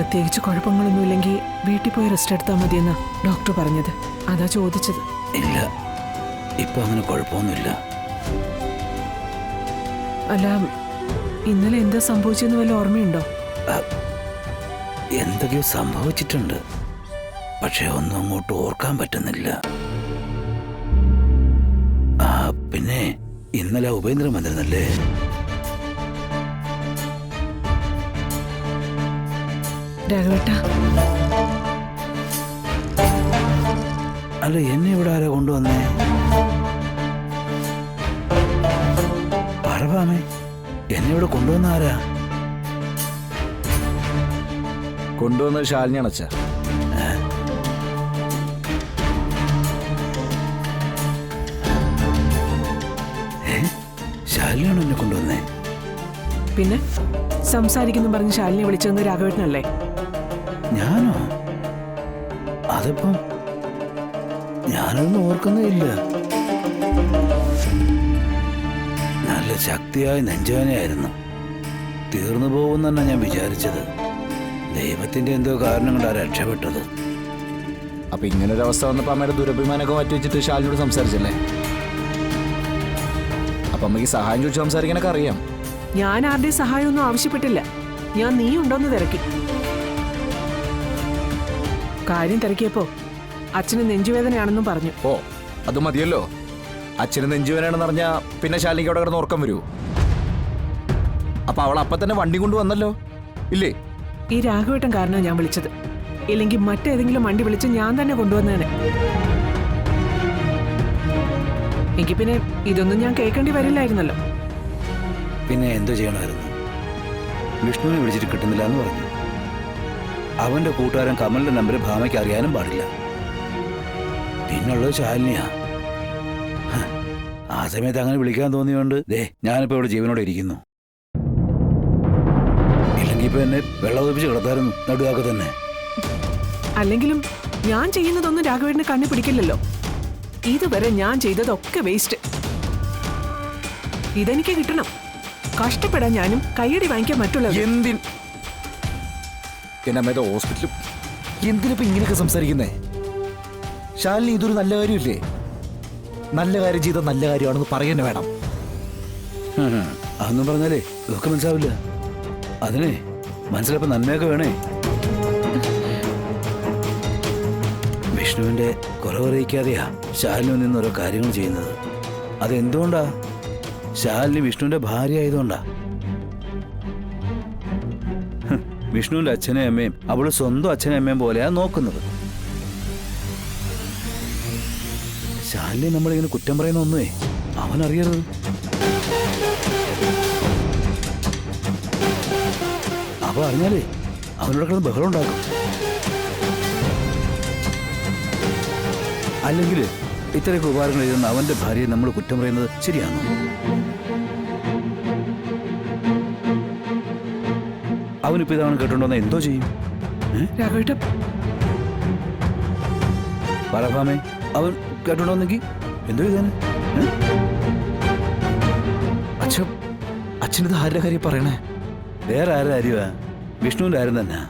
പ്രത്യേകിച്ച് കുഴപ്പങ്ങളൊന്നുമില്ലെങ്കിൽ വീട്ടിൽ പോയി റെസ്റ്റ് എടുത്താൽ മതിയെന്നാ ഡോക്ടർ പറഞ്ഞത്. അതാ ചോദിച്ചത്. ഇല്ല, ഇപ്പൊ അങ്ങനെ കുഴപ്പമൊന്നുമില്ല. അല്ല, ഇന്നലെ എന്താ സംഭവിച്ചെന്ന് വല്ല ഓർമ്മയുണ്ടോ? എന്തൊക്കെയോ സംഭവിച്ചിട്ടുണ്ട്, പക്ഷെ ഒന്നും അങ്ങോട്ട് ഓർക്കാൻ പറ്റുന്നില്ല. പിന്നെ ഇന്നലെ ഉപേന്ദ്രൻ വന്നിരുന്നല്ലേ? രാഘവേട്ടാ, അല്ല, എന്നെ ഇവിടെ ആരാ കൊണ്ടുവന്നേ? പറവാമേ, എന്നെ ഇവിടെ കൊണ്ടുവന്ന ആരാ? കൊണ്ടുവന്നത് ശാലിനിയാണ് അച്ഛാ. ശാലിനിയാണോ എന്നെ കൊണ്ടുവന്നേ? പിന്നെ സംസാരിക്കുന്നു പറഞ്ഞ് ശാലിനെ വിളിച്ചതെന്ന് രാഘവേട്ടനല്ലേ? ഞാനോ? അതിപ്പം ഞാനൊന്നും ഓർക്കുന്നേയില്ല. നല്ല ശക്തിയായ നെഞ്ചവേനയായിരുന്നു. തീർന്നു പോകുമെന്നാണ് ഞാൻ വിചാരിച്ചത്. ദൈവത്തിന്റെ എന്തോ കാരണം കൊണ്ടാ രക്ഷപ്പെട്ടത്. അപ്പൊ ഇങ്ങനൊരു അവസ്ഥ വന്നപ്പോ അമ്മയുടെ ദുരഭിമാനമൊക്കെ മാറ്റി വെച്ചിട്ട് ശാലിനോട് സംസാരിച്ചല്ലേ? അപ്പൊ അമ്മയ്ക്ക് സഹായം ചോദിച്ചു സംസാരിക്കാനൊക്കെ അറിയാം. ഞാൻ ആരുടെയും സഹായമൊന്നും ആവശ്യപ്പെട്ടില്ല. ഞാൻ നീ ഉണ്ടോന്ന് തിരക്കി. കാര്യം തിരക്കിയപ്പോ അച്ഛന് നെഞ്ചുവേദനയാണെന്നും പറഞ്ഞു. ഓ, അത് മതിയല്ലോ. അച്ഛന് നെഞ്ചുവേദനയാണെന്ന് പറഞ്ഞാ പിന്നെ ശാലിനിക്ക് അവിടെ കിടന്ന് ഉറക്കം വരൂ? അപ്പൊ അവൾ അപ്പൊ തന്നെ വണ്ടി കൊണ്ട് വന്നല്ലോ, ഇല്ലേ? ഈ രാഘവേട്ടൻ കാരണമാണ് ഞാൻ വിളിച്ചത്. ഇല്ലെങ്കിൽ മറ്റേതെങ്കിലും വണ്ടി വിളിച്ച് ഞാൻ തന്നെ കൊണ്ടുവന്നേനെ. എങ്കിൽ പിന്നെ ഇതൊന്നും ഞാൻ കേൾക്കേണ്ടി വരില്ലായിരുന്നല്ലോ. പിന്നെ എന്തോ ചെയ്യണമായിരുന്നു? വിഷ്ണുവിനെ വിളിച്ചിട്ട് കിട്ടുന്നില്ല എന്ന് പറഞ്ഞു. അവന്റെ കൂട്ടുകാരൻ കമലിന്റെ നമ്പർ ഭാമയ്ക്ക് അറിയാനും പാടില്ല. പിന്നുള്ളത് ശാലിനിയാ. ആ സമയത്ത് അങ്ങനെ വിളിക്കാൻ തോന്നിയോണ്ട് ഞാനിപ്പോ ഇവിടെ ജീവനോടെ ഇരിക്കുന്നു. ഇല്ലെങ്കിൽ ഇപ്പൊ എന്നെ വെള്ളം ഒതിപ്പിച്ച് കിടത്തായിരുന്നു നടുവാക്കെ തന്നെ. അല്ലെങ്കിലും ഞാൻ ചെയ്യുന്നതൊന്നും രാഘവേട്ടന് കണ്ണി പിടിക്കില്ലല്ലോ. ഇതുവരെ ഞാൻ ചെയ്തതൊക്കെ വേസ്റ്റ്. ഇതെനിക്ക് കിട്ടണം. കഷ്ടപ്പെടാൻ ഞാനും കയ്യടി വാങ്ങിക്കാൻ മറ്റുള്ളവർ. എന്നെ ഹോസ്പിറ്റലും എന്തിനിപ്പോ ഇങ്ങനെയൊക്കെ സംസാരിക്കുന്നേ? ശാലിനി, ഇതൊരു നല്ല കാര്യമില്ലേ? നല്ല കാര്യം ചെയ്ത നല്ല കാര്യമാണെന്ന് പറയുന്നത് വേണം. അതൊന്നും പറഞ്ഞാലേ ഇതൊക്കെ മനസ്സിലാവില്ല. അതിനെ മനസ്സിലപ്പോ നന്മയൊക്കെ വേണേ. വിഷ്ണുവിന്റെ കുറവറിയിക്കാതെയാ ശാലിനി നിന്ന് ഓരോ കാര്യങ്ങൾ ചെയ്യുന്നത്. അതെന്തുകൊണ്ടാ? ശാലിനി വിഷ്ണുവിന്റെ ഭാര്യ ആയതുകൊണ്ടാ. വിഷ്ണുവിന്റെ അച്ഛനെയും അമ്മയും അവള് സ്വന്തം അച്ഛനും അമ്മയും പോലെയാ നോക്കുന്നത്. ശാലിനി നമ്മളിങ്ങനെ കുറ്റം പറയുന്ന ഒന്നുമേ അവനറിയരുത്. അപ്പൊ അറിഞ്ഞാലേ അവനോട് കിടന്ന് ബഹളം ഉണ്ടാക്കും. അല്ലെങ്കിൽ ഇത്രയൊക്കെ ഉപകാരങ്ങൾ എഴുതുന്ന അവന്റെ ഭാര്യയെ നമ്മൾ കുറ്റം പറയുന്നത് ശരിയാണോ? അവനിപ്പോ ഇതാണ് കേട്ടോണ്ടോന്ന് എന്തോ ചെയ്യും? പറഭാമേ, അവൻ കേട്ടോണ്ടോന്നെങ്കിൽ എന്തോ ചെയ്താന്? അച്ഛനിത് ആരുടെ കാര്യം പറയണേ? വേറെ ആരുടെ കാര്യമാ? വിഷ്ണുവിന്റെ ആരും തന്നെ.